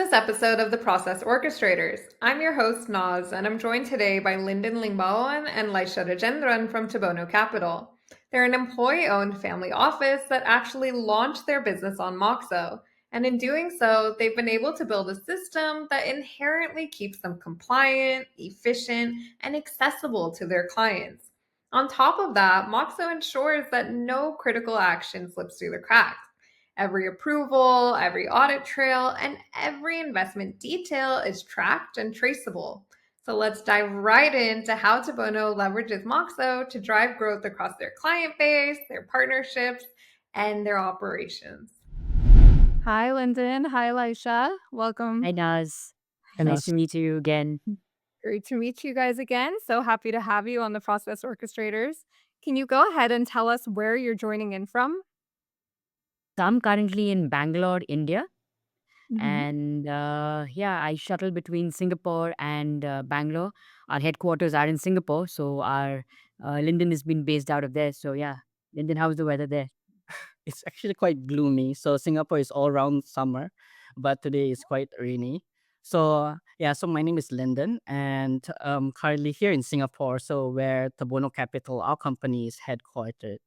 this episode of the Process Orchestrators. I'm your host, Naz, and I'm joined today by Lyndon, Lingbaoan and Laisha Rajendran from Tabono Capital. They're an employee-owned family office that actually launched their business on Moxo, and in doing so, they've been able to build a system that inherently keeps them compliant, efficient, and accessible to their clients. On top of that, Moxo ensures that no critical action slips through the cracks. Every approval, every audit trail, and every investment detail is tracked and traceable. So let's dive right into how Tabono leverages Moxo to drive growth across their client base, their partnerships, and their operations. Hi, Lyndon. Hi, Laisha. Welcome. Hi, Naz. Hey, Nice Naz. to meet you again. Great to meet you guys again. So happy to have you on the Process Orchestrators. Can you go ahead and tell us where you're joining in from? So I'm currently in Bangalore, India. Mhm. And I shuttle between Singapore and Bangalore. Our headquarters are in Singapore. So our Lyndon has been based out of there. So yeah, Lyndon, how's the weather there? It's actually quite gloomy. So Singapore is all around summer, but today is quite rainy. So so my name is Lyndon, and currently here in Singapore, so where Tabono Capital, our company, is headquartered.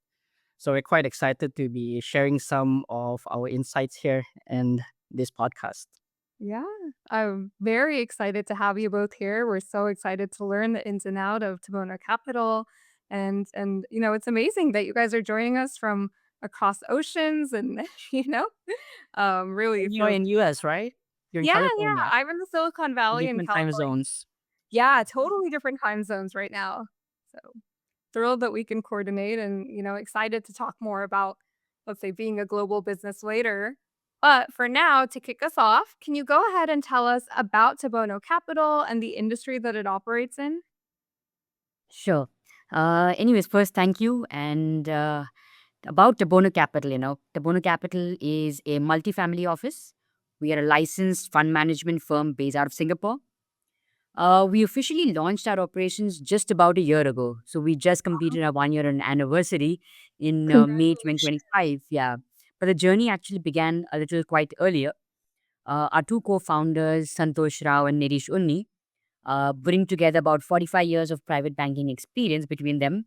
So we're quite excited to be sharing some of our insights here in this podcast. Yeah, I'm very excited to have you both here. We're so excited to learn the ins and out of Tabono Capital, and it's amazing that you guys are joining us from across oceans, and really And you're feels in US, right? You're in yeah, yeah. California, I'm in the Silicon Valley in different time California. zones. Yeah, totally different time zones right now. So thrilled that we can coordinate and, excited to talk more about, let's say, being a global business later. But for now, to kick us off, can you go ahead and tell us about Tabono Capital and the industry that it operates in? Sure. Anyways, first, thank you. And about Tabono Capital, Tabono Capital is a multifamily office. We are a licensed fund management firm based out of Singapore. We officially launched our operations just about a year ago. So we just completed our 1 year anniversary in May Congratulations. 2025. Yeah. But the journey actually began a little quite earlier. Our two co founders, Santosh Rao and Nirish Unni, bring together about 45 years of private banking experience between them.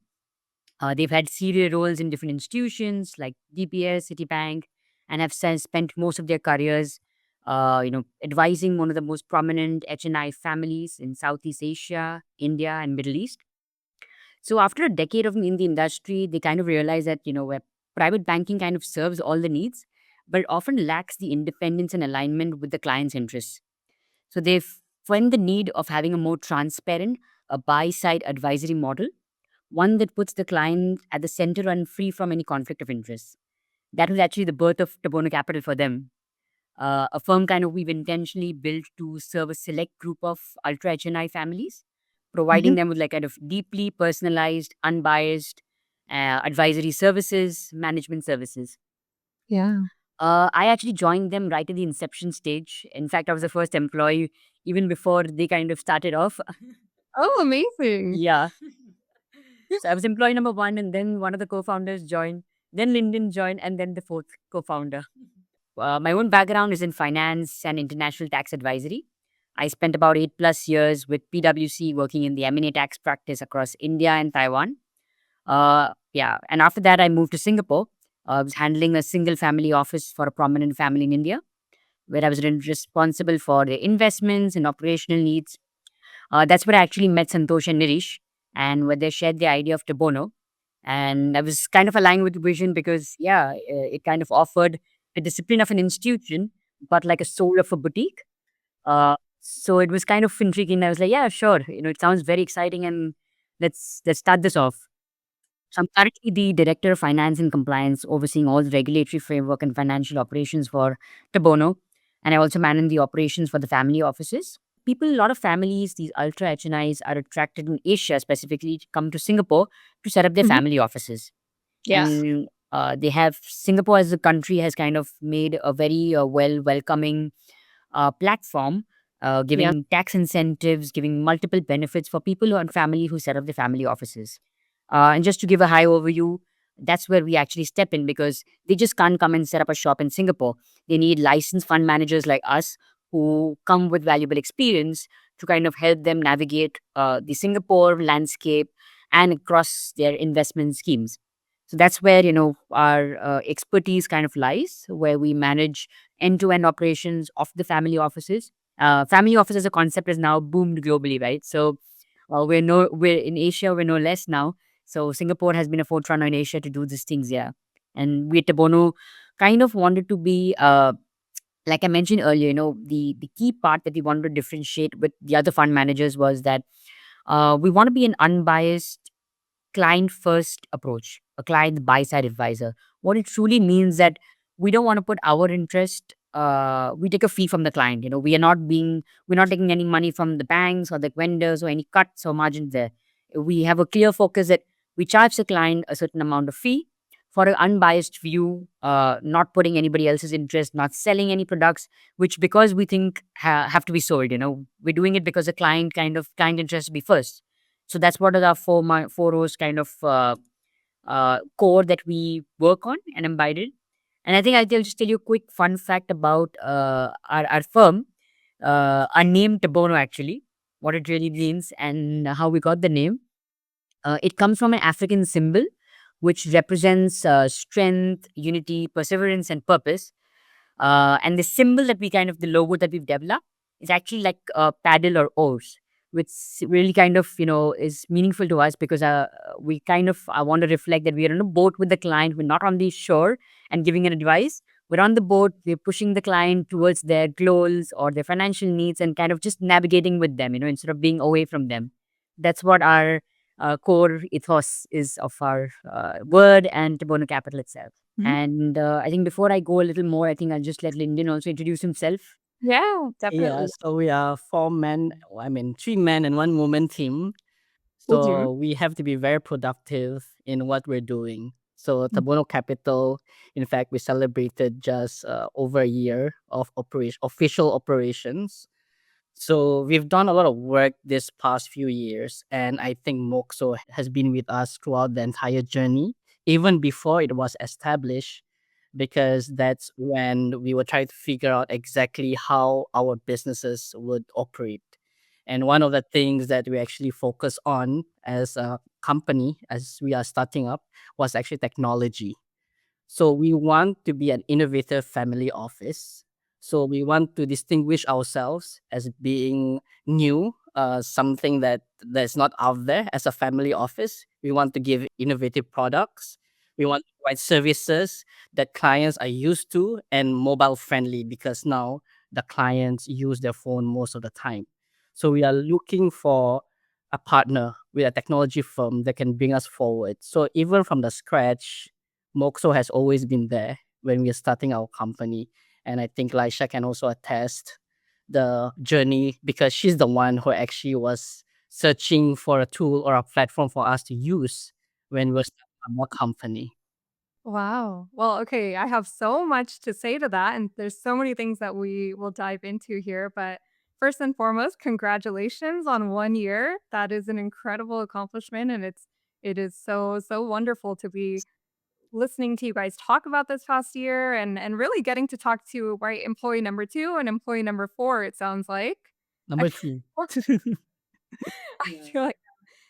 They've had senior roles in different institutions like DPS, Citibank, and have spent most of their careers, advising one of the most prominent HNI families in Southeast Asia, India, and Middle East. So after a decade of in the industry, they kind of realized that where private banking kind of serves all the needs, but it often lacks the independence and alignment with the client's interests. So they find the need of having a more transparent, a buy-side advisory model, one that puts the client at the center and free from any conflict of interest. That was actually the birth of Tabono Capital for them. A firm kind of we've intentionally built to serve a select group of ultra HNI families, providing Mhm. them with like kind of deeply personalized, unbiased advisory services, management services. Yeah. I actually joined them right at the inception stage. In fact, I was the first employee even before they kind of started off. Oh, amazing. Yeah. So I was employee number one, and then one of the co-founders joined. Then Lyndon joined, and then the fourth co-founder. My own background is in finance and international tax advisory. I spent about 8+ years with PwC working in the M&A tax practice across India and Taiwan. And after that, I moved to Singapore. I was handling a single family office for a prominent family in India, where I was responsible for the investments and operational needs. That's where I actually met Santosh and Nirish, and where they shared the idea of Tabono. And I was kind of aligned with the vision because, it kind of offered the discipline of an institution, but like a soul of a boutique. So it was kind of intriguing. I was like, yeah, sure. It sounds very exciting, and let's start this off. So I'm currently the director of finance and compliance, overseeing all the regulatory framework and financial operations for Tabono, and I also manage the operations for the family offices. A lot of families, these ultra HNIs, are attracted in Asia specifically to come to Singapore to set up their Mhm. family offices. Yes. And they have Singapore as a country has kind of made a very welcoming platform, Yes. giving tax incentives, giving multiple benefits for people and family who set up their family offices. And just to give a high overview, that's where we actually step in because they just can't come and set up a shop in Singapore. They need licensed fund managers like us who come with valuable experience to kind of help them navigate the Singapore landscape and across their investment schemes. So that's where our expertise kind of lies, where we manage end-to-end operations of the family offices. Family office as a concept has now boomed globally, right? So we're in Asia, we're no less now. So Singapore has been a forerunner in Asia to do these things, yeah. And we at Tabono kind of wanted to be, like I mentioned earlier, the key part that we wanted to differentiate with the other fund managers was that we want to be an unbiased client first approach, a client buy side advisor. What it truly means that we don't want to put our interest. We take a fee from the client. We're not taking any money from the banks or the vendors or any cuts or margins there. We have a clear focus that we charge the client a certain amount of fee for an unbiased view, not putting anybody else's interest, not selling any products, which because we think have to be sold. We're doing it because the client interest be first. So that's what are our four rows kind of core that we work on and embodied. And I think I'll just tell you a quick fun fact about our firm, our name Tabono actually, what it really means and how we got the name. It comes from an African symbol which represents strength, unity, perseverance, and purpose. And the symbol that the logo that we've developed is actually like a paddle or oars, which really is meaningful to us because we I want to reflect that we are on a boat with the client. We're not on the shore and giving an advice. We're on the boat. We're pushing the client towards their goals or their financial needs and kind of just navigating with them, instead of being away from them. That's what our core ethos is of our word and Tabono Capital itself. And I think before I go a little more, I think I'll just let Lyndon also introduce himself. Yeah, Yeah, definitely. so we are 4 men, three men and one woman team. So we have to be very productive in what we're doing. So Tabono Capital, in fact, we celebrated just over a year of official operations. So we've done a lot of work this past few years, and I think Moxo has been with us throughout the entire journey, even before it was established, because that's when we were trying to figure out exactly how our businesses would operate. And one of the things that we actually focus on as a company, as we are starting up, was actually technology. So we want to be an innovative family office. So we want to distinguish ourselves as being new, something that's not out there as a family office. We want to give innovative products. We want to provide services that clients are used to and mobile friendly because now the clients use their phone most of the time. So we are looking for a partner with a technology firm that can bring us forward. So even from the scratch, Moxo has always been there when we are starting our company. And I think Laisha can also attest the journey because she's the one who actually was searching for a tool or a platform for us to use when we're starting our company. Wow. Well, okay, I have so much to say to that, and there's so many things that we will dive into here. But first and foremost, congratulations on 1 year. That is an incredible accomplishment, and it is so wonderful to be listening to you guys talk about this past year and really getting to talk to right employee number 2 and employee number 4. It sounds like I Number three. I feel like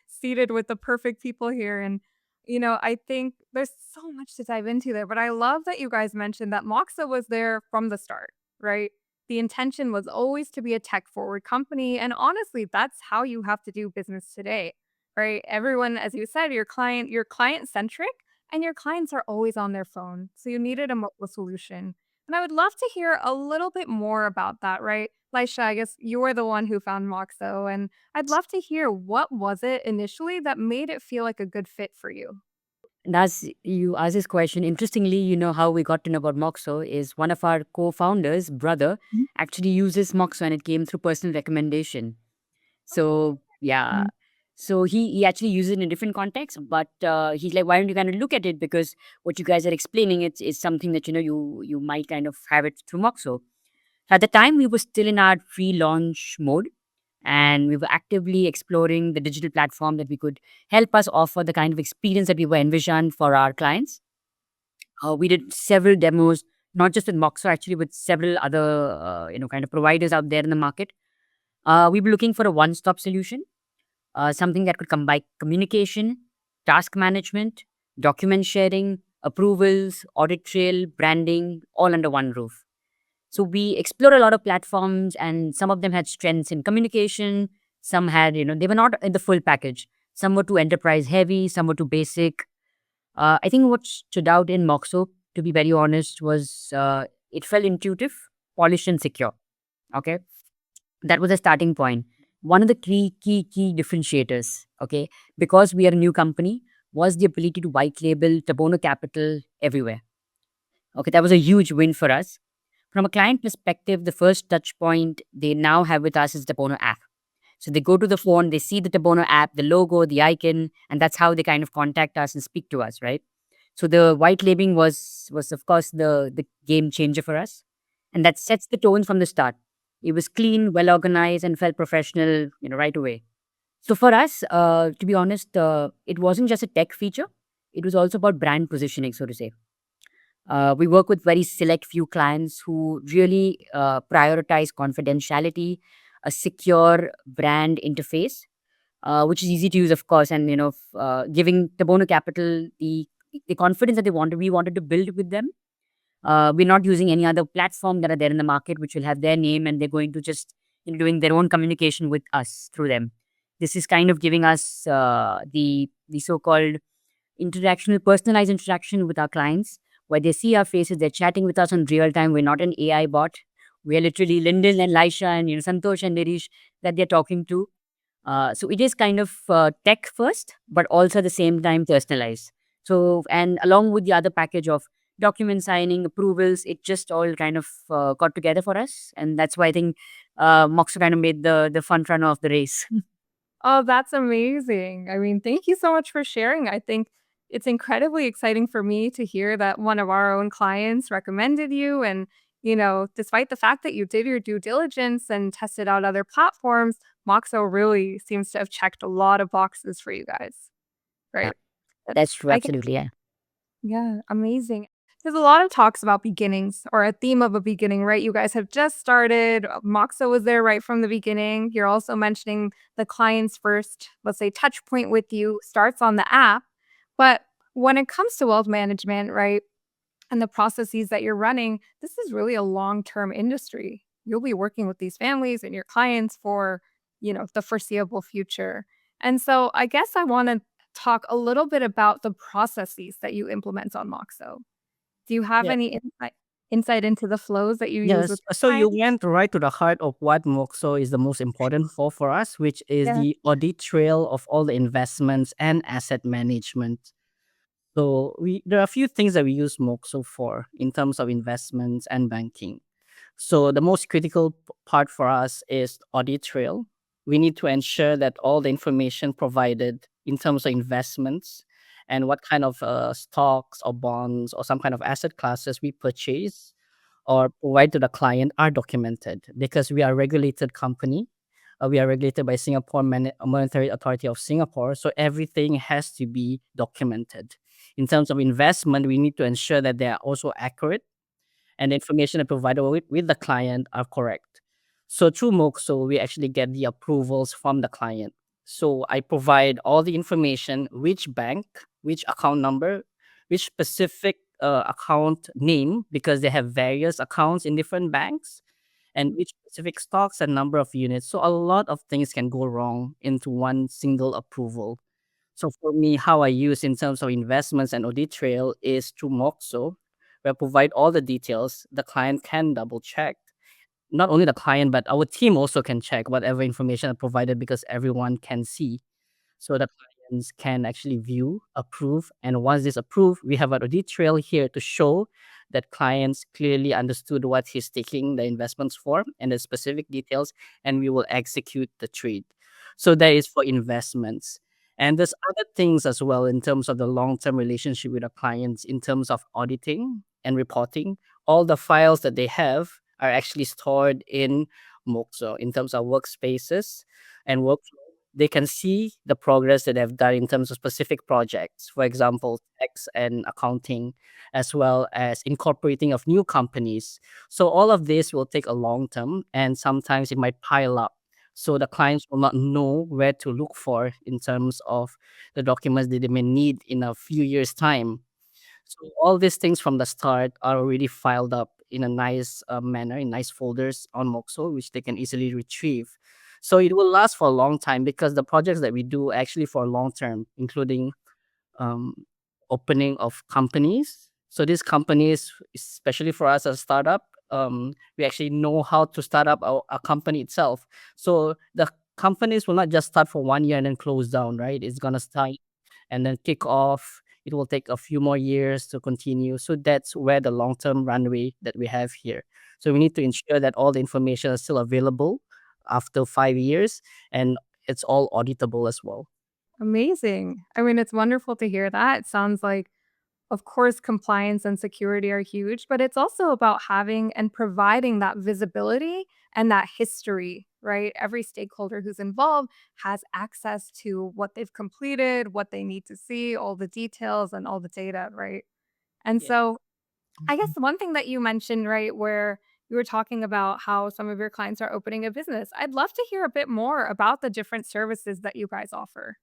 seated with the perfect people here. And, I think there's so much to dive into there, but I love that you guys mentioned that Moxa was there from the start, right? The intention was always to be a tech forward company. And honestly, that's how you have to do business today, right? Everyone, as you said, you're client centric and your clients are always on their phone. So you needed a mobile solution. And I would love to hear a little bit more about that, right? Laisha, I guess you were the one who found Moxo, and I'd love to hear what was it initially that made it feel like a good fit for you? And as you asked this question, interestingly, how we got to know about Moxo is one of our co-founders, brother, Mhm. actually uses Moxo and it came through personal recommendation. So yeah, Mhm. so he actually uses it in a different context, but he's like, why don't you kind of look at it because what you guys are explaining it's something that you might kind of have it through Moxo. At the time, we were still in our pre-launch mode, and we were actively exploring the digital platform that we could help us offer the kind of experience that we were envisioned for our clients. We did several demos not just with Moxo, actually with several other kind of providers out there in the market. We were looking for a one-stop solution, something that could combine communication, task management, document sharing, approvals, audit trail, branding, all under one roof. So we explored a lot of platforms, and some of them had strengths in communication. Some had, they were not in the full package. Some were too enterprise heavy, some were too basic. I think what stood out in Moxo, to be very honest, was it felt intuitive, polished, and secure. Okay. That was a starting point. One of the key differentiators, okay, because we are a new company, was the ability to white label Tabono Capital everywhere. Okay, that was a huge win for us. From a client perspective, the first touch point they now have with us is the Tabono app. So they go to the phone, they see the Tabono app, the logo, the icon, and that's how they kind of contact us and speak to us, right? So the white labeling was of course the game changer for us, and that sets the tone from the start. It was clean, well organized, and felt professional, right away. So for us, to be honest, it wasn't just a tech feature; it was also about brand positioning, so to say. We work with very select few clients who really prioritize confidentiality, a secure brand interface, which is easy to use, of course, and giving Tabono Capital the confidence that we wanted to build with them. We're not using any other platform that are there in the market, which will have their name, and they're going to just doing their own communication with us through them. This is kind of giving us the so-called personalized interaction with our clients, where they see our faces, they're chatting with us in real time. We're not an AI bot. We're literally Lyndon and Laisha and Santosh and Nirish that they're talking to. So it is kind of tech first, but also at the same time personalized. So, and along with the other package of document signing, approvals, it just all kind of got together for us. And that's why I think Moxo kind of made the front runner of the race. Oh, that's amazing. I mean, thank you so much for sharing. I think it's incredibly exciting for me to hear that one of our own clients recommended you. And, despite the fact that you did your due diligence and tested out other platforms, Moxo really seems to have checked a lot of boxes for you guys. Yeah, Right. that's true. I can Absolutely. Yeah. Yeah, amazing. There's a lot of talks about beginnings or a theme of a beginning, right? You guys have just started. Moxo was there right from the beginning. You're also mentioning the client's first, let's say, touch point with you starts on the app. But when it comes to wealth management, right, and the processes that you're running, this is really a long-term industry. You'll be working with these families and your clients for, the foreseeable future. And so I guess I want to talk a little bit about the processes that you implement on Moxo. Do you have Yeah. any insight into the flows that you use Yes. with So you clients? went right to the heart of what Moxo is the most important for us, which is Yeah. the audit trail of all the investments and asset management. So there are a few things that we use Moxo for in terms of investments and banking. So the most critical part for us is audit trail. We need to ensure that all the information provided in terms of investments and what kind of stocks or bonds or some kind of asset classes we purchase or provide to the client are documented because we are a regulated company. We are regulated by Singapore Monetary Authority of Singapore, so everything has to be documented. In terms of investment, we need to ensure that they are also accurate and the information provided with the client are correct. So through Moxo, we actually get the approvals from the client. So I provide all the information, which bank, which account number, which specific account name, because they have various accounts in different banks, and which specific stocks and number of units. So a lot of things can go wrong into one single approval. So for me, how I use in terms of investments and audit trail is through Moxo, where I provide all the details. The client can double check. Not only the client, but our team also can check whatever information I provided because everyone can see. So the clients can actually view, approve, and once this approved, we have an audit trail here to show that clients clearly understood what he's taking the investments for and the specific details, and we will execute the trade. So that is for investments. And there's other things as well in terms of the long-term relationship with our clients, in terms of auditing and reporting. All the files that they have are actually stored in Moxo in terms of workspaces and workflow. they can see the progress that they've done in terms of specific projects, for example, tax and accounting, as well as incorporating of new companies. So all of this will take a long term, and sometimes it might pile up. So the clients will not know where to look for in terms of the documents that they may need in a few years' time. So all these things from the start are already filed up in a nice manner, in nice folders on Moxo, which they can easily retrieve. So it will last for a long time because the projects that we do are actually for long term, including um, opening of companies. So these companies, especially for us as a startup, we actually know how to start up a company itself. So the companies will not just start for 1 year and then close down, right? It's gonna start and then kick off. It will take a few more years to continue. So that's where the long term runway that we have here. So we need to ensure that all the information is still available after 5 years, and it's all auditable as well. Amazing. I mean, it's wonderful to hear that. It sounds like, of course, compliance and security are huge, but it's also about having and providing that visibility and that history, right? Every stakeholder who's involved has access to what they've completed, what they need to see, all the details and all the data, right? And Yeah. so I guess Mhm. the one thing that you mentioned, right, where you were talking about how some of your clients are opening a business. I'd love to hear a bit more about the different services that you guys offer.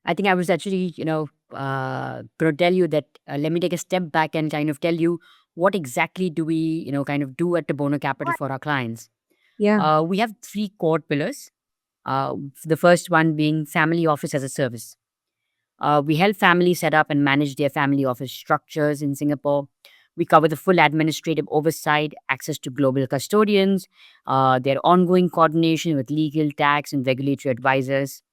I think I was actually, going to tell you that let me take a step back and kind of tell you what exactly do we, kind of do at Tabono Capital Right. for our clients. Yeah. We have three core pillars. The first one being family office as a service. We help families set up and manage their family office structures in Singapore. We cover the full administrative oversight, access to global custodians, their ongoing coordination with legal, tax, and regulatory advisors.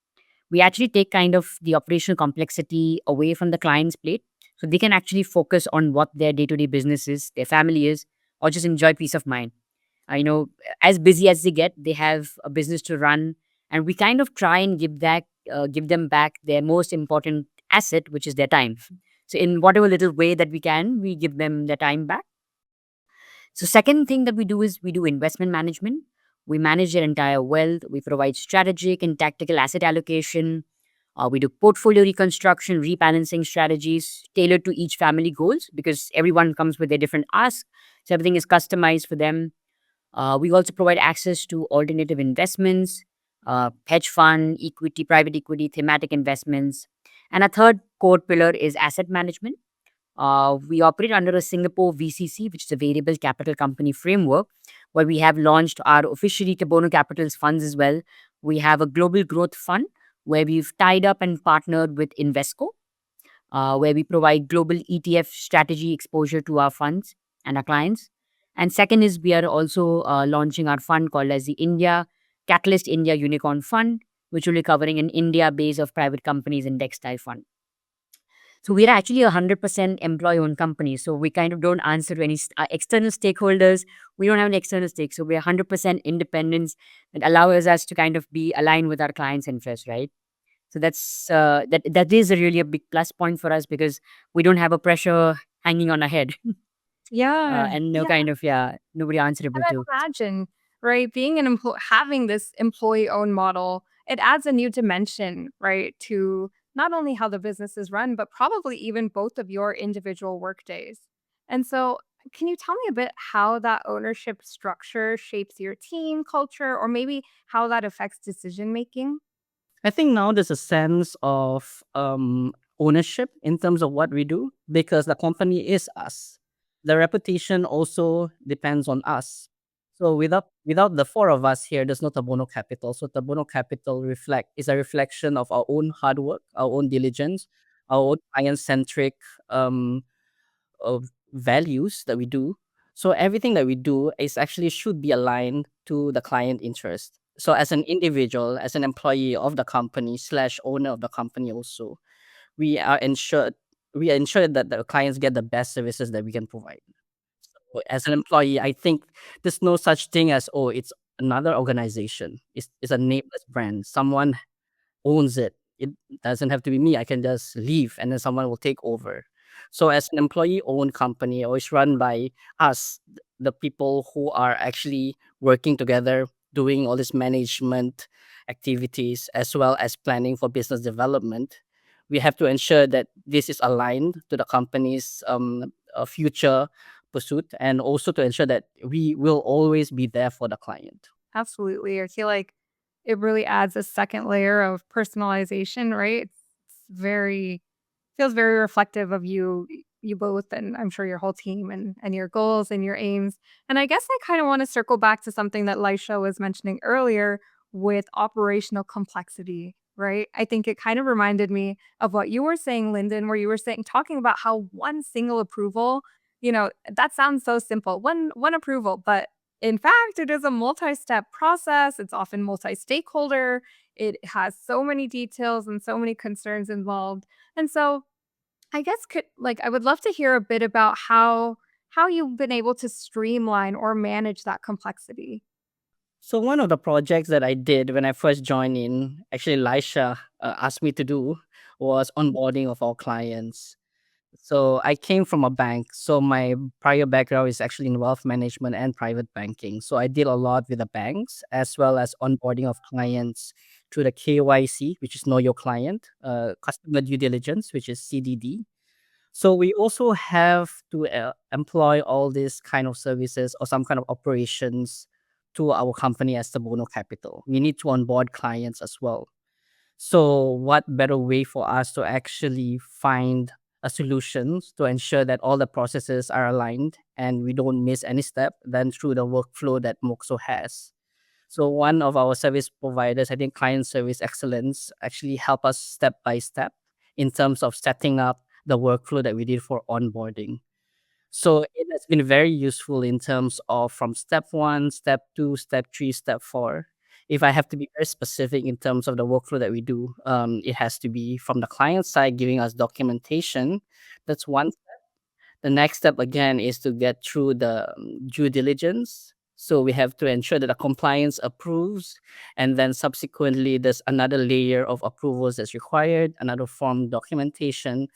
We actually take kind of the operational complexity away from the client's plate so they can actually focus on what their day to day business is, their family is, or just enjoy peace of mind. As busy as they get, they have a business to run, and we kind of try and give them back their most important asset, which is their time. So, in whatever little way that we can, we give them their time back. So, second thing that we do is we do investment management. We manage their entire wealth. We provide strategic and tactical asset allocation. We do portfolio reconstruction, rebalancing strategies tailored to each family goals because everyone comes with their different asks. So everything is customized for them. We also provide access to alternative investments, hedge fund, equity, private equity, thematic investments. And a third core pillar is asset management. We operate under a Singapore VCC, which is a variable capital company framework, where we have launched our officially Tabono Capital's funds as well. We have a global growth fund where we've tied up and partnered with Invesco, where we provide global ETF strategy exposure to our funds and our clients. And second is we are also launching our fund called as the India Catalyst India Unicorn Fund, which will be covering an India base of private companies index type fund. So we're actually 100% employee-owned company. So we kind of don't answer to any external stakeholders. We don't have an external stake. So we're 100% independence that allows us to kind of be aligned with our clients' interests, right? So that is a really a big plus point for us because we don't have a pressure hanging on our head Yeah. and no Yeah. kind of nobody answerable And to. I'd imagine, right, being an having this employee-owned model, it adds a new dimension, right, to not only how the business is run, but probably even both of your individual work days. And so, can you tell me a bit how that ownership structure shapes your team culture, or maybe how that affects decision making? I think now there's a sense of ownership in terms of what we do because the company is us. The reputation also depends on us. So without the four of us here, there's no Tabono Capital. So Tabono Capital is a reflection of our own hard work, our own diligence, our own client centric um, of values that we do. So everything that we do is actually should be aligned to the client interest. So as an individual, as an employee of the company slash owner of the company also, we are ensured we ensure that the clients get the best services that we can provide. So as an employee, I think there's no such thing as, oh, it's another organization. It's a nameless brand. Someone owns it. It doesn't have to be me. I can just leave and then someone will take over. So as an employee-owned company, always run by us, the people who are actually working together, doing all this management activities as well as planning for business development, we have to ensure that this is aligned to the company's future pursuit, and also to ensure that we will always be there for the client. Absolutely. I feel like it really adds a second layer of personalization, right? It's very feels very reflective of you both, and I'm sure your whole team, and your goals and your aims. And I guess I kind of want to circle back to something that Laisha was mentioning earlier with operational complexity, right? I think it kind of reminded me of what you were saying, Lyndon, where you were saying talking about how one single approval, that sounds so simple. One approval, but in fact, it is a multi-step process. It's often multi-stakeholder. It has so many details and so many concerns involved. And so I guess I would love to hear a bit about how you've been able to streamline or manage that complexity. So one of the projects that I did when I first joined in, actually Laisha asked me to do, was onboarding of our clients. So I came from a bank. So my prior background is actually in wealth management and private banking. So I did a lot with the banks as well as onboarding of clients through the KYC, which is Know Your Client, customer due diligence, which is CDD. So we also have to employ all these kind of services or some kind of operations to our company as Tabono Capital. We need to onboard clients as well. So what better way for us to actually find a solution to ensure that all the processes are aligned and we don't miss any step than through the workflow that Moxo has. So one of our service providers, I think Client Service Excellence, actually help us step by step in terms of setting up the workflow that we did for onboarding. So it has been very useful in terms of from step 1, step 2, step 3, step 4. If I have to be very specific in terms of the workflow that we do, it has to be from the client side giving us documentation. That's one. The next step again is to get through the due diligence. So we have to ensure that the compliance approves, and then subsequently there's another layer of approvals that's required, another form documentation.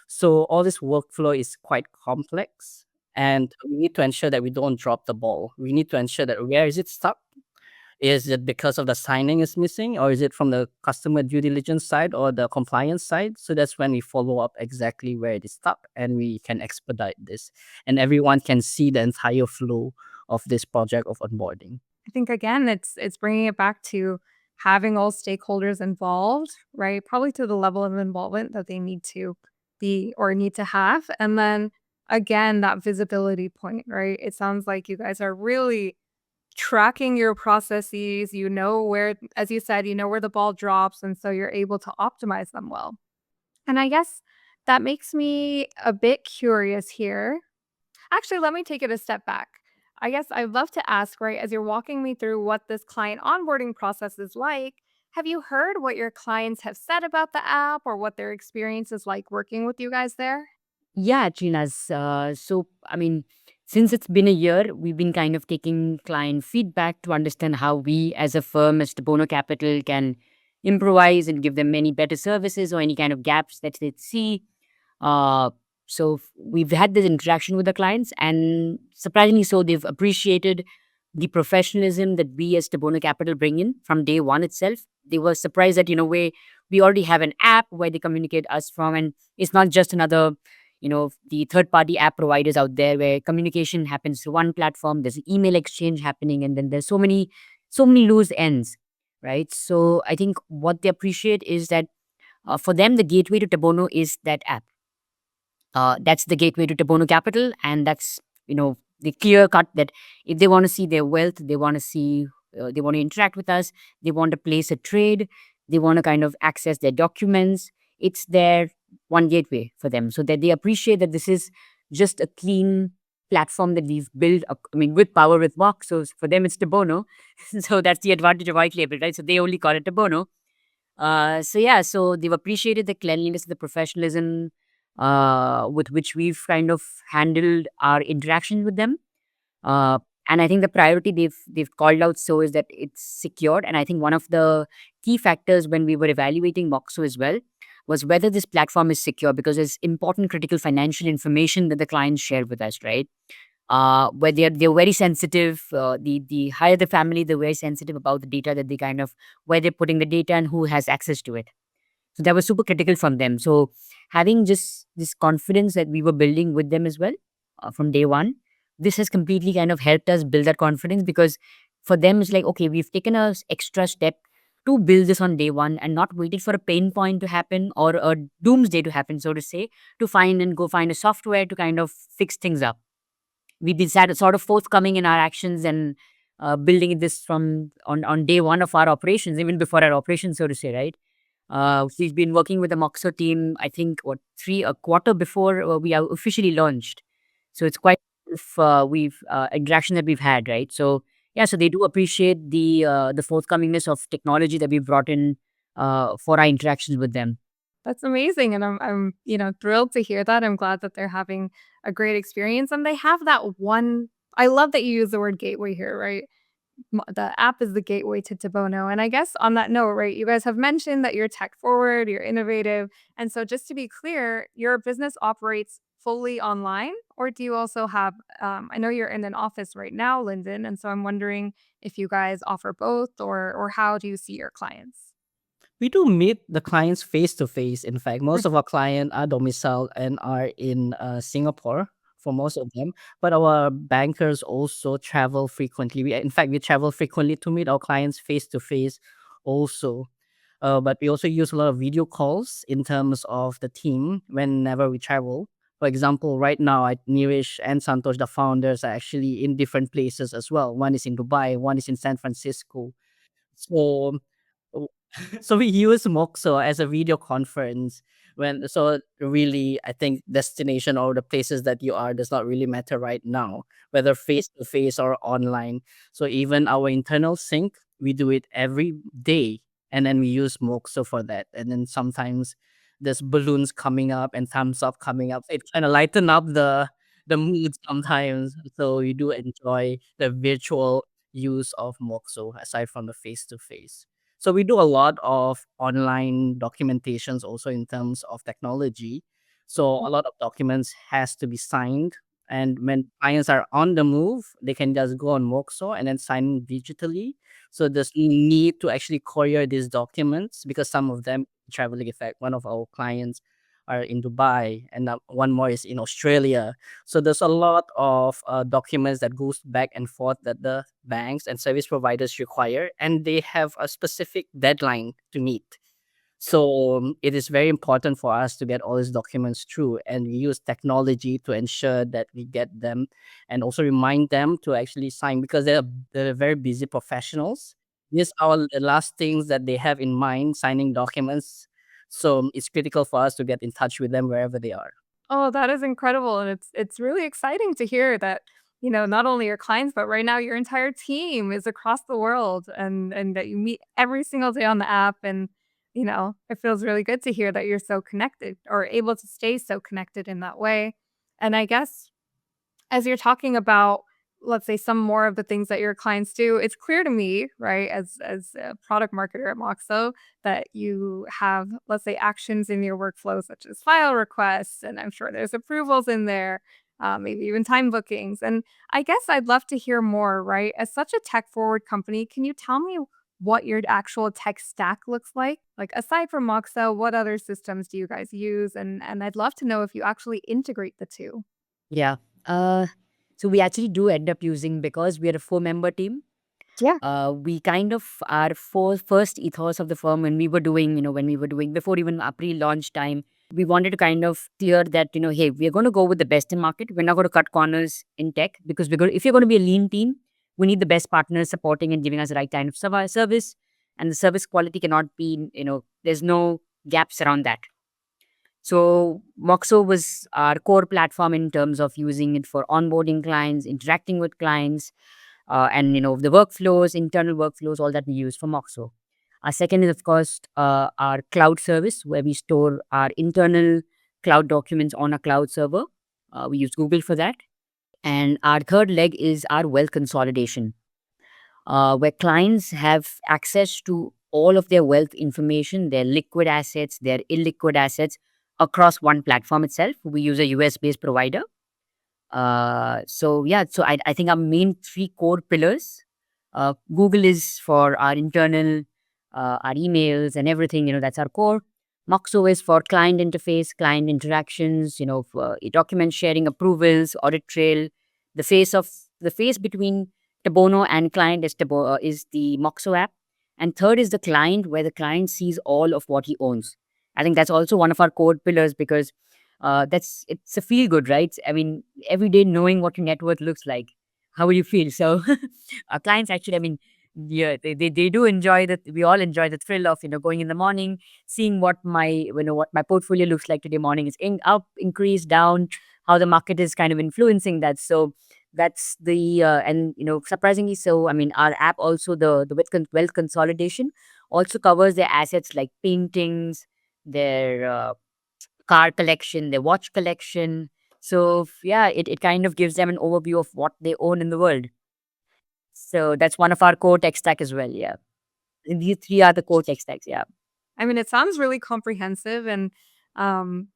So all this workflow is quite complex, and we need to ensure that we don't drop the ball. We need to ensure that where is it stuck? Is it because of the signing is missing, or is it from the customer due diligence side or the compliance side? So that's when we follow up exactly where it is stuck, and we can expedite this, and everyone can see the entire flow of this project of onboarding. I think again, it's bringing it back to having all stakeholders involved, right? Probably to the level of involvement that they need to be or need to have. And then again, that visibility point, right? It sounds like you guys are really tracking your processes. You know where, as you said, you know where the ball drops. And so you're able to optimize them well. And I guess that makes me a bit curious here. Actually, let me take it a step back. I guess I'd love to ask, right, as you're walking me through what this client onboarding process is like, have you heard what your clients have said about the app or what their experience is like working with you guys there? Yeah, Chinas. So, I mean, since it's been a year, we've been kind of taking client feedback to understand how we as a firm, as Tabono Capital, can improvise and give them many better services or any kind of gaps that they see. Uh, we've had this interaction with the clients, and surprisingly so, they've appreciated the professionalism that we as Tabono Capital bring in from day one itself. They were surprised that, we already have an app where they communicate us from, and it's not just another, the third party app providers out there where communication happens through one platform. There's email exchange happening, and then there's so many loose ends, right? So I think what they appreciate is that for them, the gateway to Tabono is that app. That's the gateway to Tabono Capital, and that's the clear cut that if they want to see their wealth, they want to see, they want to interact with us, they want to place a trade, they want to kind of access their documents. It's their one gateway for them, so that they appreciate that this is just a clean platform that we've built. With power with Moxo. So for them, it's Tabono. So that's the advantage of white label, right? So they only call it Tabono. So they've appreciated the cleanliness, the professionalism with which we've kind of handled our interaction with them. And I think the priority they've called out so is that it's secured. And I think one of the key factors when we were evaluating Moxo as well was whether this platform is secure, because there's important critical financial information that the clients share with us, right? where they're very sensitive. The higher the family, they're very sensitive about the data that they kind of where they're putting the data and who has access to it. So that was super critical from them. So having just this confidence that we were building with them as well from day one, this has completely kind of helped us build that confidence, because for them it's like, okay, we've taken a extra step to build this on day one and not waited for a pain point to happen or a doomsday to happen, so to say, to find and go find a software to kind of fix things up. We've been sort of forthcoming in our actions and building this from on day one of our operations, even before our operations, so to say, right? We've been working with the Moxo team, I think, a quarter before we are officially launched. So it's quite we've interaction that we've had, right? So yeah, so they do appreciate the forthcomingness of technology that we brought in for our interactions with them. That's amazing, and I'm thrilled to hear that. I'm glad that they're having a great experience, and they have that one. I love that you use the word gateway here, right? The app is the gateway to Tabono. And I guess on that note, right, you guys have mentioned that you're tech forward, you're innovative. And so just to be clear, your business operates fully online, or do you also have, I know you're in an office right now, Lyndon. And so I'm wondering if you guys offer both, or how do you see your clients? We do meet the clients face to face. In fact, most of our clients are domiciled and are in Singapore for most of them. But our bankers also travel frequently. In fact, we travel frequently to meet our clients face to face also. But we also use a lot of video calls in terms of the team whenever we travel. For example, right now, Neerish and Santosh, the founders, are actually in different places as well. One is in Dubai, one is in San Francisco. So w- so we use Moxo as a video conference really I think destination or the places that you are does not really matter right now, whether face to face or online. So even our internal sync, we do it every day, and then we use Moxo for that. And then sometimes there's balloons coming up and thumbs up coming up. It kind of lighten up the mood sometimes. So you do enjoy the virtual use of Moxo aside from the face to face. So we do a lot of online documentations also in terms of technology. So a lot of documents has to be signed. And when clients are on the move, they can just go on Moxo and then sign digitally. So there's no need to actually courier these documents because some of them traveling effect. One of our clients are in Dubai and one more is in Australia. So there's a lot of documents that goes back and forth that the banks and service providers require, and they have a specific deadline to meet. So it is very important for us to get all these documents through, and we use technology to ensure that we get them, and also remind them to actually sign because they're very busy professionals. These are the last things that they have in mind, signing documents. So it's critical for us to get in touch with them wherever they are. Oh, that is incredible, and it's really exciting to hear that, not only your clients, but right now your entire team is across the world, and that you meet every single day on the app, and, it feels really good to hear that you're so connected or able to stay so connected in that way. And I guess as you're talking about, let's say, some more of the things that your clients do, it's clear to me, right, as a product marketer at Moxo, that you have, let's say, actions in your workflow such as file requests, and I'm sure there's approvals in there, maybe even time bookings. And I guess I'd love to hear more, right? As such a tech forward company, can you tell me what your actual tech stack looks like? Like aside from Moxo, what other systems do you guys use? And I'd love to know if you actually integrate the two. Yeah. Uh, so we actually do end up using, because we are a 4-member team. Yeah. We kind of our first ethos of the firm when we were doing before even our pre-launch time, we wanted to kind of clear that, hey, we're going to go with the best in market. We're not going to cut corners in tech, because if you're going to be a lean team, we need the best partners supporting and giving us the right kind of service, and the service quality cannot be, there's no gaps around that. So Moxo was our core platform in terms of using it for onboarding clients, interacting with clients, and the workflows, internal workflows, all that we use for Moxo. Our second is, of course, our cloud service, where we store our internal cloud documents on a cloud server. We use Google for that. And our third leg is our wealth consolidation, where clients have access to all of their wealth information, their liquid assets, their illiquid assets across one platform itself. We use a US based provider. So I think our main three core pillars. Google is for our internal, our emails and everything. That's our core. Moxo is for client interface, client interactions. For document sharing, approvals, audit trail. The face between Tabono and client is the Moxo app, and third is the client, where the client sees all of what he owns. I think that's also one of our core pillars because it's a feel good, right? I mean, every day knowing what your net worth looks like, how will you feel? So our clients actually, I mean, yeah, they do enjoy that. We all enjoy the thrill of going in the morning, seeing what my portfolio looks like today morning is up, increase, down, how the market is kind of influencing that. So that's the and surprisingly so. I mean, our app also, the wealth consolidation, also covers their assets like paintings, their car collection, their watch collection. So yeah, it kind of gives them an overview of what they own in the world. So that's one of our core tech stack as well. Yeah, and these three are the core tech stacks. Yeah. I mean, it sounds really comprehensive and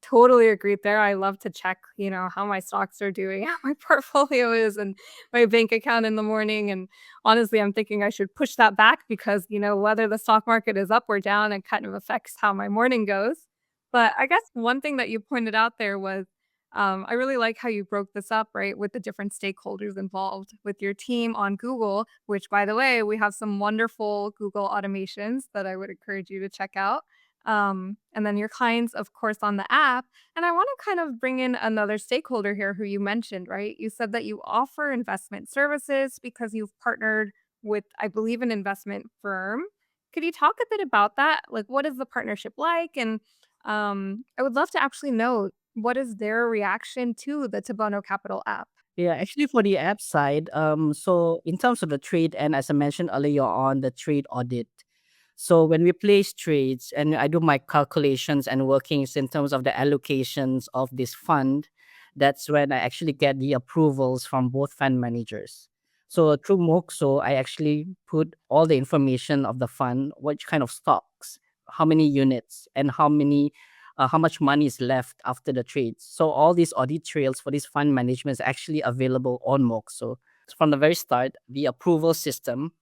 totally agreed there. I love to check, how my stocks are doing, how my portfolio is, and my bank account in the morning. And honestly, I'm thinking I should push that back because, whether the stock market is up or down, it kind of affects how my morning goes. But I guess one thing that you pointed out there was I really like how you broke this up, right, with the different stakeholders involved with your team on Google, which, by the way, we have some wonderful Google automations that I would encourage you to check out. And then your clients, of course, on the app. And I want to kind of bring in another stakeholder here who you mentioned, right? You said that you offer investment services because you've partnered with, I believe, an investment firm. Could you talk a bit about that? Like, what is the partnership like? And I would love to actually know what is their reaction to the Tabono Capital app. Yeah, actually for the app side, so in terms of the trade, and as I mentioned earlier on, the trade audit. So when we place trades and I do my calculations and workings in terms of the allocations of this fund, that's when I actually get the approvals from both fund managers. So through Moxo, I actually put all the information of the fund, what kind of stocks, how many units, and how much money is left after the trades. So all these audit trails for this fund management is actually available on Moxo. From the very start, the approval system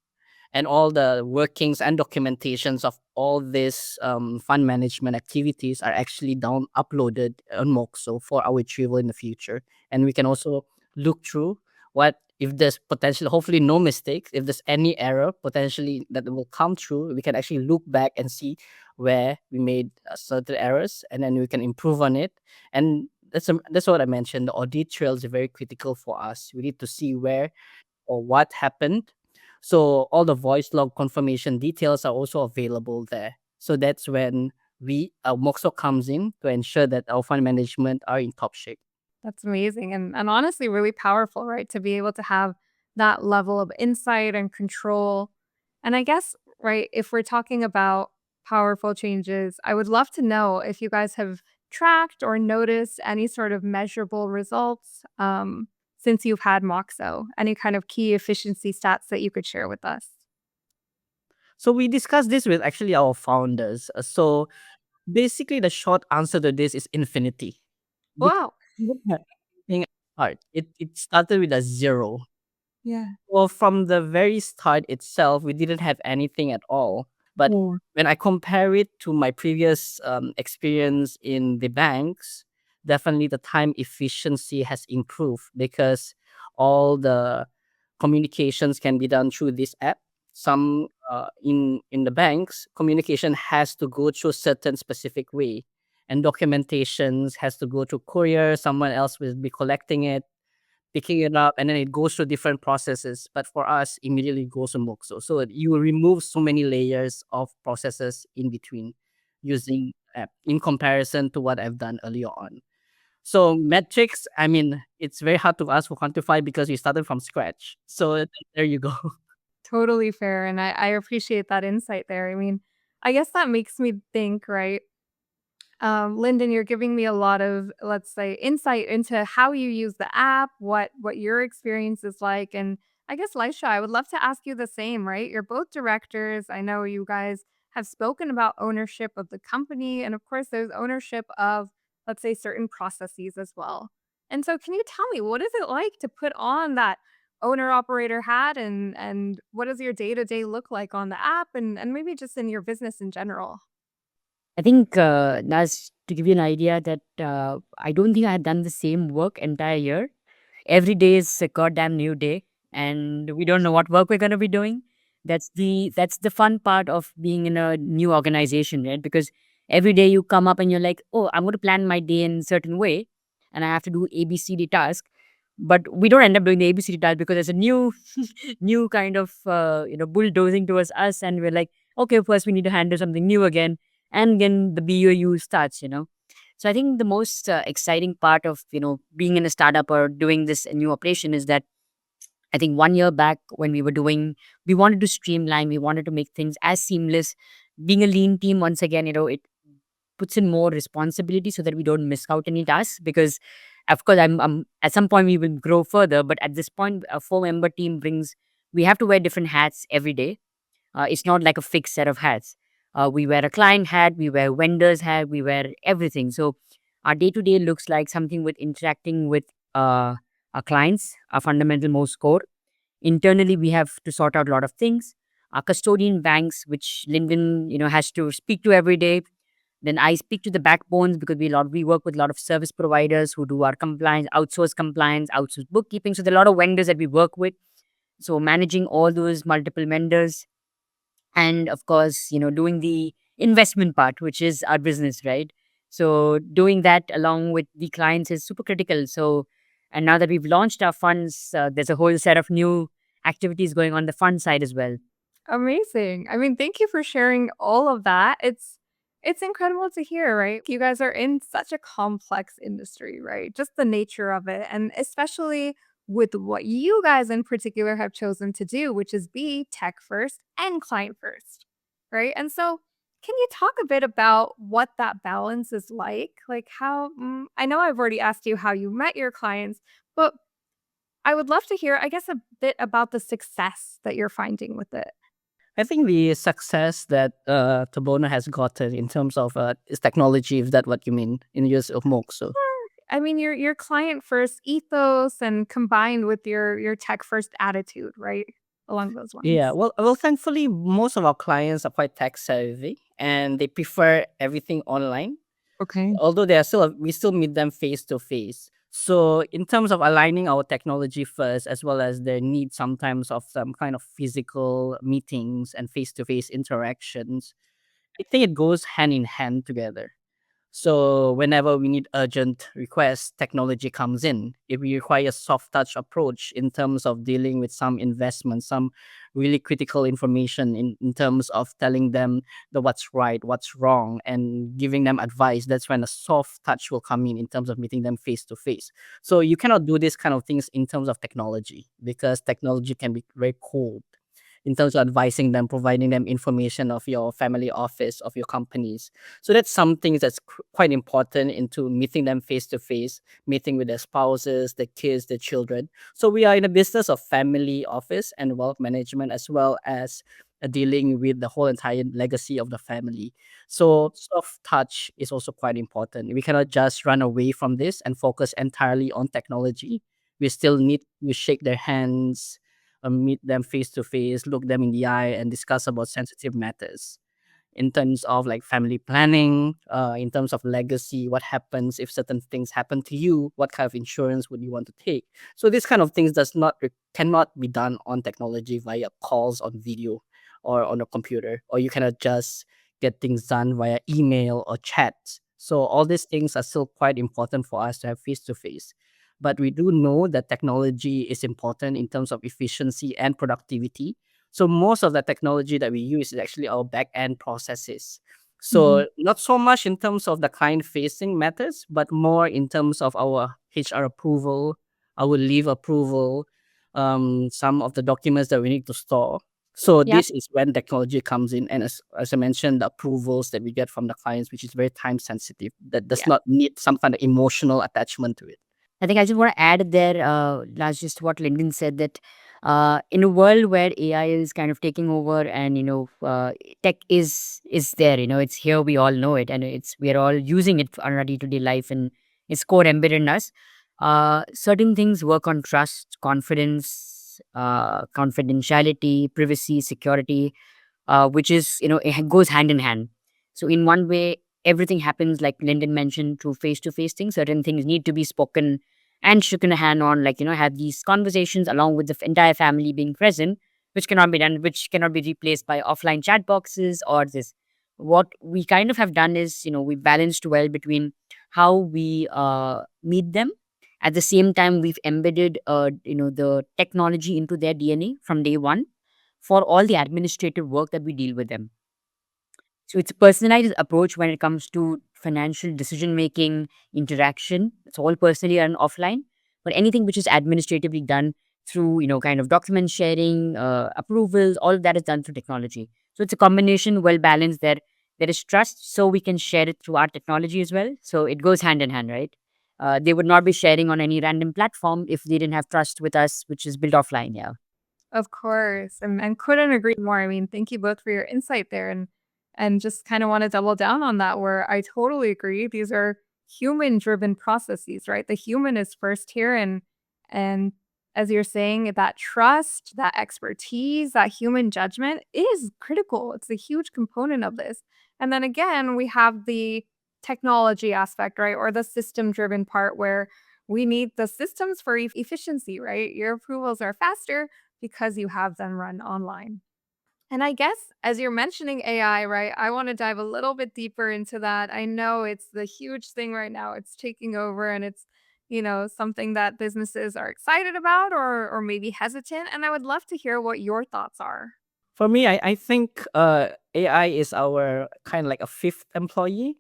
and all the workings and documentations of all these fund management activities are actually down uploaded on Moxo for our retrieval in the future. And we can also look through what if there's potential, hopefully no mistakes. If there's any error potentially that will come through, we can actually look back and see where we made certain errors, and then we can improve on it. And that's what I mentioned. The audit trail is very critical for us. We need to see where or what happened. So all the voice log confirmation details are also available there. So that's when Moxo comes in to ensure that our fund management are in top shape. That's amazing and honestly really powerful, right? To be able to have that level of insight and control. And I guess, right, if we're talking about powerful changes, I would love to know if you guys have tracked or noticed any sort of measurable results since you've had Moxo, any kind of key efficiency stats that you could share with us. So we discussed this with actually our founders. So basically, the short answer to this is infinity. Because Wow. thing hard. It started with a zero. Yeah. Well, from the very start itself, we didn't have anything at all. But Yeah. when I compare it to my previous experience in the banks, definitely the time efficiency has improved because all the communications can be done through this app. Some in the banks, communication has to go through a certain specific way, and documentations has to go through courier. Someone else will be collecting it, picking it up, and then it goes through different processes. But for us, immediately goes to Moxo. So you will remove so many layers of processes in between using app in comparison to what I've done earlier on. So metrics, I mean, it's very hard to ask for quantify because we started from scratch. So there you go. Totally fair. And I appreciate that insight there. I mean, I guess that makes me think, right? Lyndon, you're giving me a lot of, let's say, insight into how you use the app, what your experience is like. And I guess, Laisha, I would love to ask you the same, right? You're both directors. I know you guys have spoken about ownership of the company. And of course, there's ownership of, let's say, certain processes as well. And so can you tell me, what is it like to put on that owner operator hat, and what does your day-to-day look like on the app, and maybe just in your business in general? I think, Naz, to give you an idea that I don't think I had done the same work entire year. Every day is a goddamn new day, and we don't know what work we're going to be doing. That's the fun part of being in a new organization, right? Because every day you come up and you're like, oh, I'm going to plan my day in a certain way, and I have to do ABCD task. But we don't end up doing the ABCD task because there's a new new kind of bulldozing towards us, and we're like, okay, first we need to handle something new again, and then the BAU starts. So I think the most exciting part of being in a startup or doing this new operation is that I think 1 year back when we wanted to streamline, we wanted to make things as seamless. Being a lean team, once again, it puts in more responsibility so that we don't miss out any tasks. Because of course, I'm at some point we will grow further, but at this point, a 4-member team we have to wear different hats every day. It's not like a fixed set of hats. We wear a client hat, we wear vendors hat, we wear everything. So our day to day looks like something with interacting with our clients, our fundamental most core. Internally, we have to sort out a lot of things. Our custodian banks, which Lyndon, has to speak to every day. Then I speak to the backbones because we work with a lot of service providers who do our compliance, outsource bookkeeping. So there are a lot of vendors that we work with. So managing all those multiple vendors, and of course doing the investment part, which is our business, right? So doing that along with the clients is super critical. So, and now that we've launched our funds, there's a whole set of new activities going on the fund side as well. Amazing. I mean, thank you for sharing all of that. It's incredible to hear, right? You guys are in such a complex industry, right? Just the nature of it, and especially with what you guys in particular have chosen to do, which is be tech first and client first, right? And so can you talk a bit about what that balance is like? Like how I know I've already asked you how you met your clients, but I would love to hear, I guess, a bit about the success that you're finding with it. I think the success that Tabono has gotten in terms of its technology, is that what you mean, in use of Moxo? I mean, your client first ethos and combined with your tech first attitude, right? Along those Yeah, lines. well, thankfully, most of our clients are quite tech savvy and they prefer everything online. Okay. Although we still meet them face to face. So in terms of aligning our technology first, as well as their need sometimes of some kind of physical meetings and face to face interactions, I think it goes hand in hand together. So whenever we need urgent requests, technology comes in. If we require a soft touch approach in terms of dealing with some investment, some really critical information in terms of telling them what's right, what's wrong, and giving them advice, that's when a soft touch will come in terms of meeting them face to face. So you cannot do this kind of things in terms of technology because technology can be very cold in terms of advising them, providing them information of your family office, of your companies. So that's something that's quite important into meeting them face to face, meeting with their spouses, their kids, their children. So we are in a business of family office and wealth management as well as dealing with the whole entire legacy of the family. So soft touch is also quite important. We cannot just run away from this and focus entirely on technology. We still need to shake their hands, meet them face to face, look them in the eye, and discuss about sensitive matters in terms of like family planning, in terms of legacy, what happens if certain things happen to you, what kind of insurance would you want to take. So this kind of things cannot be done on technology via calls on video or on a computer, or you cannot just get things done via email or chat. So all these things are still quite important for us to have face to face. But we do know that technology is important in terms of efficiency and productivity. So most of the technology that we use is actually our back end processes. Mhm. So not so much in terms of the client facing methods, but more in terms of our HR approval, our leave approval, some of the documents that we need to store. So Yep. this is when technology comes in, and as I mentioned, the approvals that we get from the clients, which is very time sensitive, that does Yeah. not need some kind of emotional attachment to it. I think I just want to add there, that's just what Lyndon said, that in a world where AI is kind of taking over, and tech is there, it's here, we all know it, and we are all using it on our day to day life, and it's core embedded in us. Certain things work on trust, confidence, confidentiality, privacy, security, which is, it goes hand in hand. So in one way, everything happens like Lyndon mentioned through face-to-face things. Certain things need to be spoken and shaken a hand on, like, have these conversations along with the entire family being present, which cannot be done, which cannot be replaced by offline chat boxes or this. What we kind of have done is, we balanced well between how we meet them. At the same time, we've embedded, the technology into their DNA from day one for all the administrative work that we deal with them. So it's a personalized approach when it comes to financial decision making, interaction. It's all personally and offline. But anything which is administratively done through, kind of document sharing, approvals, all of that is done through technology. So it's a combination, well balanced. There is trust, so we can share it through our technology as well. So it goes hand in hand, right? They would not be sharing on any random platform if they didn't have trust with us, which is built offline. Yeah. Of course, and couldn't agree more. I mean, thank you both for your insight there, and just kind of want to double down on that where I totally agree. These are human-driven processes, right? The human is first here, and as you're saying, that trust, that expertise, that human judgment is critical. It's a huge component of this. And then again, we have the technology aspect, right? Or the system-driven part where we need the systems for efficiency, right? Your approvals are faster because you have them run online. And I guess as you're mentioning AI, right, I want to dive a little bit deeper into that. I know it's the huge thing right now. It's taking over and it's, something that businesses are excited about or maybe hesitant. And I would love to hear what your thoughts are. For me, I think AI is our kind of like a fifth employee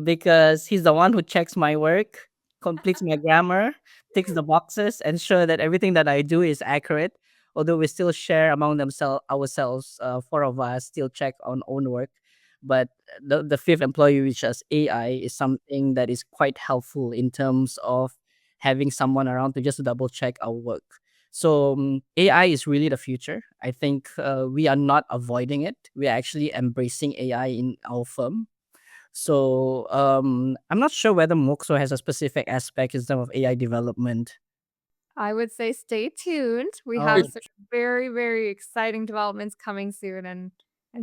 because he's the one who checks my work, completes my grammar, ticks the boxes, ensure that everything that I do is accurate. Although we still share among themselves ourselves, four of us still check on own work. But the fifth employee, which is AI, is something that is quite helpful in terms of having someone around to just double check our work. So AI is really the future. I think we are not avoiding it. We are actually embracing AI in our firm. So I'm not sure whether Moxo has a specific aspect in terms of AI development. I would say stay tuned. We Oh, have some very, very exciting developments coming soon and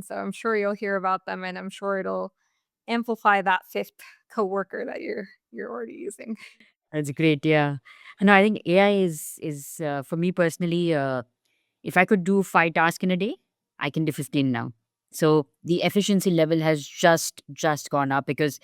so I'm sure you'll hear about them and I'm sure it'll amplify that fifth coworker that you're already using. That's great. Yeah. And I think AI is for me personally. If I could do 5 tasks in a day, I can do 15 now. So the efficiency level has just gone up because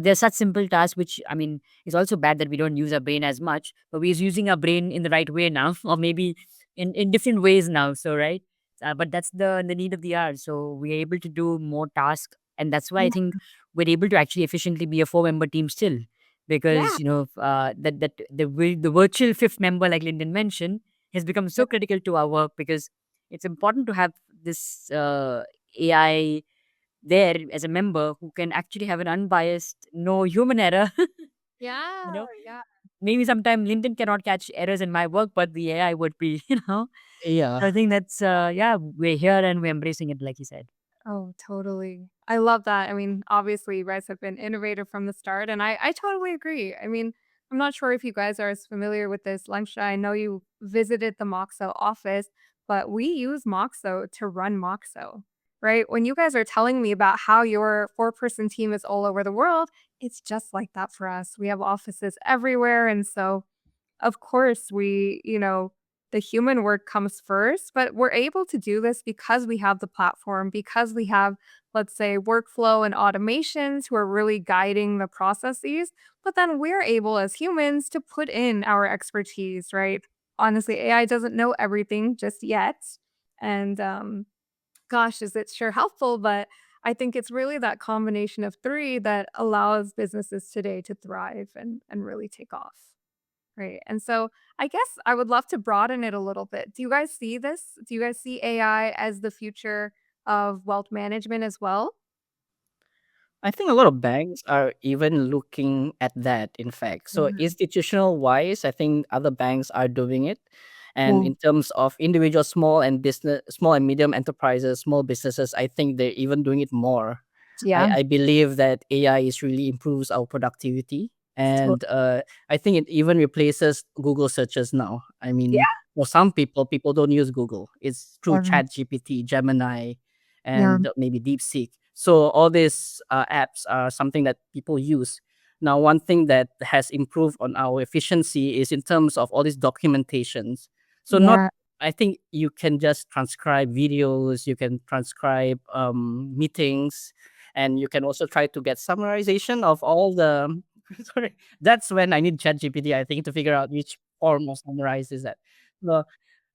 they're such simple tasks. Which, I mean, it's also bad that we don't use our brain as much, but we're using our brain in the right way now, or maybe in different ways now. So right. But that's the need of the hour. So we're able to do more tasks, and that's why I Yeah. think we're able to actually efficiently be a 4 member team still, Yeah. because that the virtual fifth member, like Lyndon mentioned, has become so critical to our work because it's important to have this AI there as a member who can actually have an unbiased, no human error. Yeah. you know, Yeah. maybe sometimes Lyndon cannot catch errors in my work, but the AI would be. yeah. So I think that's yeah, we're here and we're embracing it, like you said. Oh, totally. I love that. I mean, obviously, you guys have been innovative from the start, and I totally agree. I mean, I'm not sure if you guys are as familiar with this, Langsha. I know you visited the Moxo office, but we use Moxo to run Moxo, right? When you guys are telling me about how your four-person team is all over the world, it's just like that for us. We have offices everywhere, and so of course, the human work comes first, but we're able to do this because we have the platform, because we have, let's say, workflow and automations who are really guiding the processes. But then we're able as humans to put in our expertise, right? Honestly, AI doesn't know everything just yet. And gosh, is it sure helpful? But I think it's really that combination of three that allows businesses today to thrive and really take off. Right. And so I guess I would love to broaden it a little bit. Do you guys see this? Do you guys see AI as the future of wealth management as well? I think a lot of banks are even looking at that, in fact. So, Mhm. institutional wise, I think other banks are doing it. And Mm. in terms of individual small and medium enterprises, small businesses, I think they're even doing it more. Yeah. I believe that AI is really improves our productivity. So, And I think it even replaces Google searches now. I Yeah. mean, for some people, people don't use Google. It's through Mhm. ChatGPT, Gemini, Yeah. and maybe DeepSeek. So all these apps are something that people use. Now, one thing that has improved on our efficiency is in terms of all these documentations. So not, Yeah. I think you can just transcribe videos, you can transcribe meetings, and you can also try to get summarization of all the sorry, that's when I need ChatGPT, I think, to figure out which form of summarize is that. So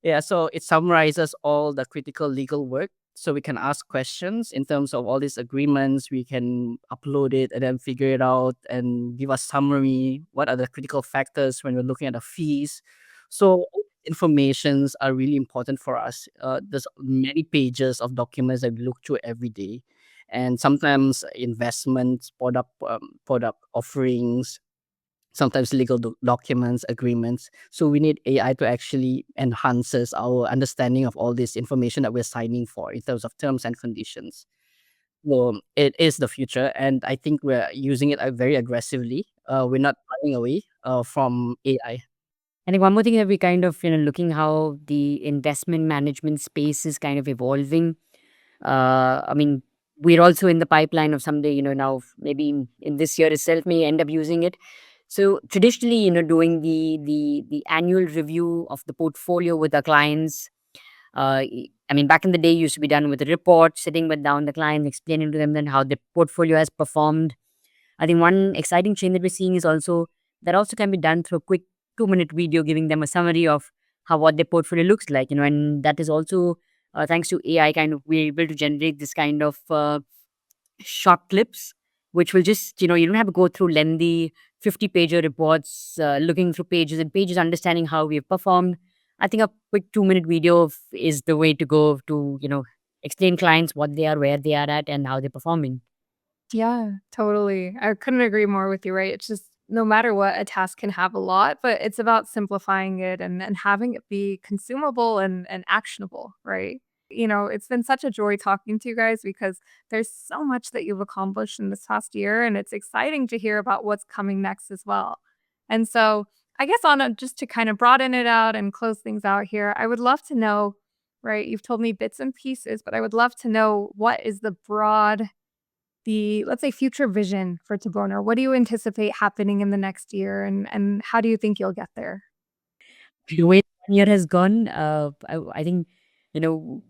yeah, so it summarizes all the critical legal work. So we can ask questions in terms of all these agreements. We can upload it and then figure it out and give us summary. What are the critical factors when we're looking at the fees? So informations are really important for us. There's many pages of documents that we look through every day, and sometimes investments, product offerings, sometimes legal documents, agreements. So we need AI to actually enhances our understanding of all this information that we're signing for in terms of terms and conditions. Well, it is the future, and I think we're using it very aggressively. We're not running away from AI. I think one more thing that we kind of, looking how the investment management space is kind of evolving. I mean, we're also in the pipeline of someday, now maybe in this year itself may end up using it. So traditionally, doing the annual review of the portfolio with our clients. I mean, back in the day, used to be done with a report, sitting with down the clients, explaining to them then how the portfolio has performed. I think one exciting change that we're seeing is also that also can be done through a quick 2-minute video giving them a summary of how what their portfolio looks like, and that is also thanks to AI, kind of we're able to generate this kind of short clips, which will just, you don't have to go through lengthy 50-pager reports, looking through pages and pages, understanding how we've performed. I think a quick 2-minute video is the way to go to, explain clients what they are, where they are at, and how they're performing. Yeah, totally. I couldn't agree more with you, right? It's just no matter what, a task can have a lot, but it's about simplifying it and having it be consumable and actionable, right? It's been such a joy talking to you guys because there's so much that you've accomplished in this past year, and it's exciting to hear about what's coming next as well. And so, I guess just to kind of broaden it out and close things out here, I would love to know, right? You've told me bits and pieces, but I would love to know what is let's say, future vision for Tabono. What do you anticipate happening in the next year, and how do you think you'll get there? The way 1 year has gone, I think,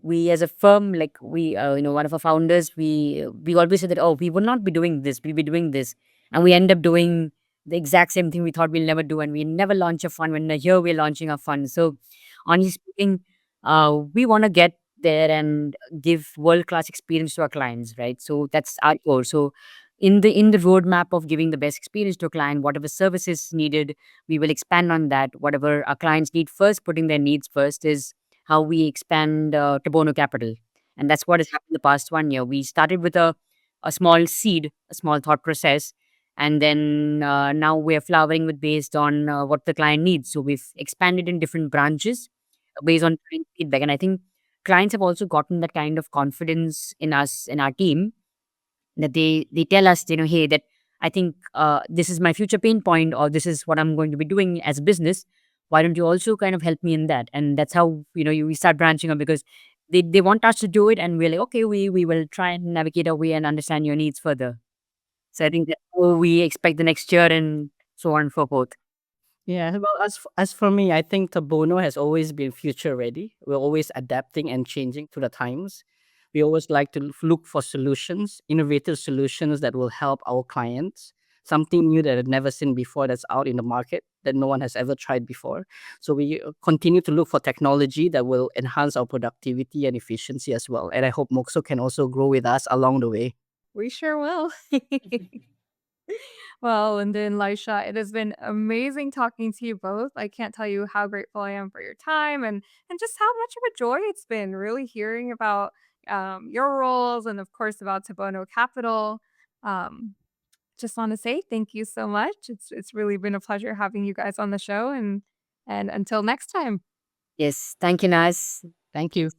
we as a firm, like we, one of our founders, we always said that, oh, we will not be doing this, we'll be doing this. And we end up doing the exact same thing we thought we'll never do. And we never launch a fund. When here we're launching a fund. So, honestly speaking, we want to get there and give world-class experience to our clients, right? So that's our goal. So in the roadmap of giving the best experience to a client, whatever services needed, we will expand on that. Whatever our clients need first, putting their needs first is how we expand Tabono Capital. And that's what has happened the past 1 year. We started with a small seed, a small thought process. And then now we're flowering with based on what the client needs. So we've expanded in different branches based on client feedback. And I think clients have also gotten that kind of confidence in us, in our team, that they tell us, hey, that I think this is my future pain point, or this is what I'm going to be doing as a business. Why don't you also kind of help me in that? And that's how we start branching out, because they want us to do it, and we're like, okay, we will try and navigate our way and understand your needs further. So I think that we expect the next year and so on and so forth. Yeah, well, as for me, I think Tabono has always been future ready. We're always adapting and changing to the times. We always like to look for solutions, innovative solutions that will help our clients. Something new that I've never seen before, that's out in the market that no one has ever tried before. So we continue to look for technology that will enhance our productivity and efficiency as well. And I hope Moxo can also grow with us along the way. We sure will. Well, Lyndon, Laisha, it has been amazing talking to you both. I can't tell you how grateful I am for your time and just how much of a joy it's been really hearing about your roles and, of course, about Tabono Capital. Um, just want to say thank you so much. It's really been a pleasure having you guys on the show, and until next time. Yes, thank you, Naz. Thank you.